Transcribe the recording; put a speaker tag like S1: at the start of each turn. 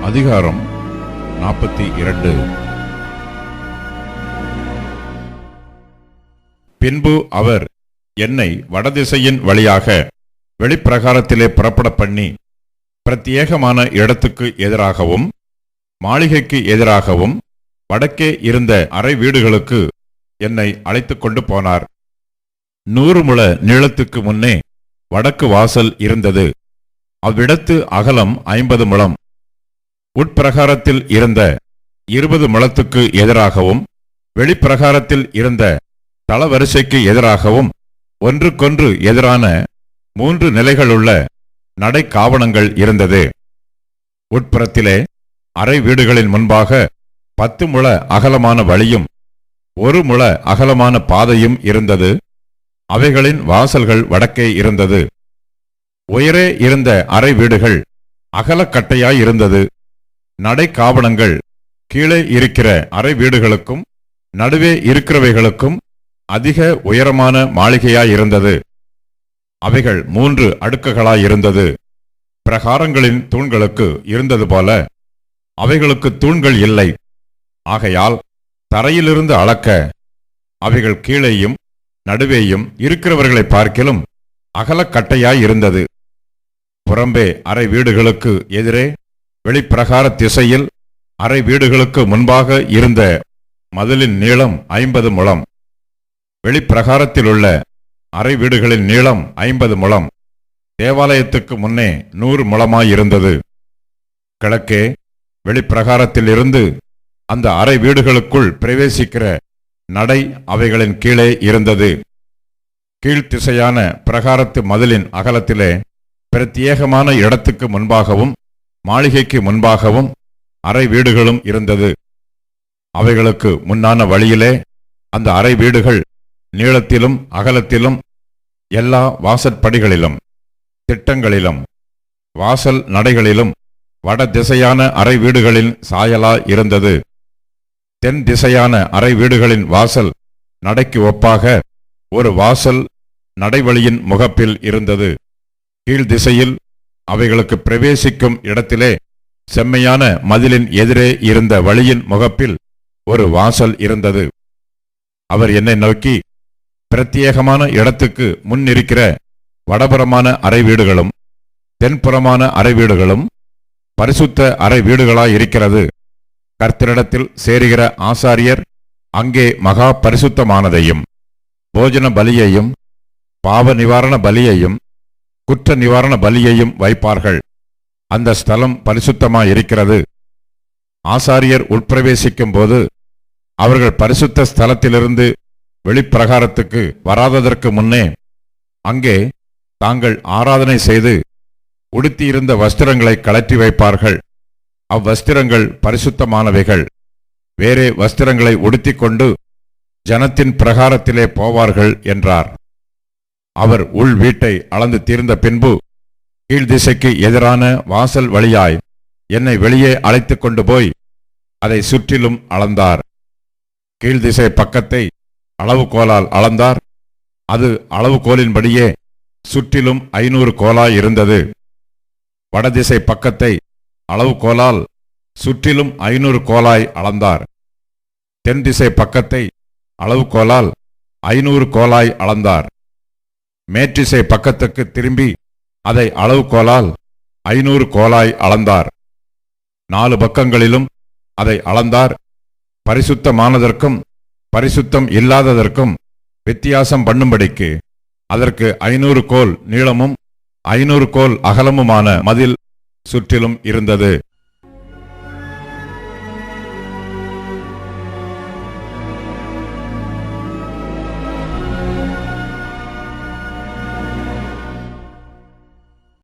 S1: அதிகாரம் 42. பின்பு அவர் என்னை வடதிசையின் வழியாக வெளிப்பிரகாரத்திலே புறப்பட பண்ணி பிரத்யேகமான இடத்துக்கு எதிராகவும் மாளிகைக்கு எதிராகவும் வடக்கே இருந்த அறை வீடுகளுக்கு என்னை அழைத்துக் கொண்டு போனார். 100 முழ நீளத்துக்கு முன்னே வடக்கு வாசல் இருந்தது. அவ்விடத்து அகலம் 50 முழம். உட்பிரகாரத்தில் இருந்த 20 முழத்துக்கு எதிராகவும் வெளிப்பிரகாரத்தில் இருந்த தளவரிசைக்கு எதிராகவும் ஒன்றுக்கொன்று எதிரான 3 நிலைகளுள்ள நடை காவணங்கள் இருந்தது. உட்புறத்திலே அறை வீடுகளின் முன்பாக 10 முழ அகலமான வழியும் 1 முழ அகலமான பாதையும் இருந்தது. அவைகளின் வாசல்கள் வடக்கே இருந்தது. உயரே இருந்த அறை வீடுகள் அகலக்கட்டையாயிருந்தது. நடை காவணங்கள் கீழே இருக்கிற அறை வீடுகளுக்கும் நடுவே இருக்கிறவைகளுக்கும் அதிக உயரமான மாளிகையாயிருந்தது. அவைகள் 3 அடுக்குகளாயிருந்தது. பிரகாரங்களின் தூண்களுக்கு இருந்தது போல அவைகளுக்கு தூண்கள் இல்லை. ஆகையால் தரையிலிருந்து அளக்க அவைகள் கீழேயும் நடுவேயும் இருக்கிறவர்களை பார்க்கிலும் அகலக்கட்டையாயிருந்தது. புறம்பே அறை வீடுகளுக்கு எதிரே வெளிப்பிரகார திசையில் அறை வீடுகளுக்கு முன்பாக இருந்த மதிலின் நீளம் 50 முழம். வெளிப்பிரகாரத்திலுள்ள அறை வீடுகளின் நீளம் 50 முழம். தேவாலயத்துக்கு முன்னே 100 முழமாயிருந்தது. கிழக்கே வெளிப்பிரகாரத்திலிருந்து அந்த அறை வீடுகளுக்குள் பிரவேசிக்கிற நடை அவைகளின் கீழே இருந்தது. கீழ்த்திசையான பிரகாரத்து மதிலின் அகலத்திலே பிரத்யேகமான இடத்துக்கு முன்பாகவும் மாளிகைக்கு முன்பாகவும் அறை வீடுகளும் இருந்தது. அவைகளுக்கு முன்னான வழியிலே அந்த அறை வீடுகள் நீளத்திலும் அகலத்திலும் எல்லா வாசற்படிகளிலும் திட்டங்களிலும் வாசல் நடைகளிலும் வட திசையான அறை வீடுகளின் சாயலா இருந்தது. தென் திசையான அறை வீடுகளின் வாசல் நடைக்கு ஒப்பாக ஒரு வாசல் நடைவழியின் முகப்பில் இருந்தது. கீழ்திசையில் அவைகளுக்கு பிரவேசிக்கும் இடத்திலே செம்மையான மதிலின் எதிரே இருந்த வழியின் முகப்பில் ஒரு வாசல் இருந்தது. அவர் என்னை நோக்கி, பிரத்யேகமான இடத்துக்கு முன்னிருக்கிற வடபுறமான அறை வீடுகளும் தென்புறமான அறை வீடுகளும் பரிசுத்த அறை வீடுகளாயிருக்கிறது. கர்த்தரிடத்தில் சேருகிற ஆசாரியர் அங்கே மகா பரிசுத்தமானதையும் போஜன பலியையும் பாவ நிவாரண பலியையும் குற்ற நிவாரண பலியையும் வைப்பார்கள். அந்த ஸ்தலம் பரிசுத்தமாயிருக்கிறது. ஆசாரியர் உட்பிரவேசிக்கும் போது அவர்கள் பரிசுத்த ஸ்தலத்திலிருந்து வெளிப்பிரகாரத்துக்கு வராததற்கு முன்னே அங்கே தாங்கள் ஆராதனை செய்து உடுத்தியிருந்த வஸ்திரங்களை கழற்றி வைப்பார்கள். அவ்வஸ்திரங்கள் பரிசுத்தமானவைகள். வேறே வஸ்திரங்களை உடுத்திக்கொண்டு ஜனத்தின் பிரகாரத்திலே போவார்கள் என்றார். அவர் உள் வீட்டை அளந்து தீர்ந்த பின்பு கீழ்திசைக்கு எதிரான வாசல் வழியாய் என்னை வெளியே அழைத்துக் கொண்டு போய் அதை சுற்றிலும் அளந்தார். கீழ்திசை பக்கத்தை அளவுகோலால் அளந்தார். அது அளவுகோலின்படியே சுற்றிலும் 500 கோலாய் இருந்தது. வடதிசை பக்கத்தை அளவுகோலால் சுற்றிலும் 500 கோலாய் அளந்தார். தென் திசை பக்கத்தை அளவுகோலால் 500 கோலாய் அளந்தார். மேற்றிசை பக்கத்துக்கு திரும்பி அதை அளவுகோலால் 500 கோலாய் அளந்தார். 4 பக்கங்களிலும் அதை அளந்தார். பரிசுத்தமானதற்கும் பரிசுத்தம் இல்லாததற்கும் வித்தியாசம் பண்ணும்படிக்கு அதற்கு 500 கோல் நீளமும் 500 கோல் அகலமுமான மதில் சுற்றிலும் இருந்தது.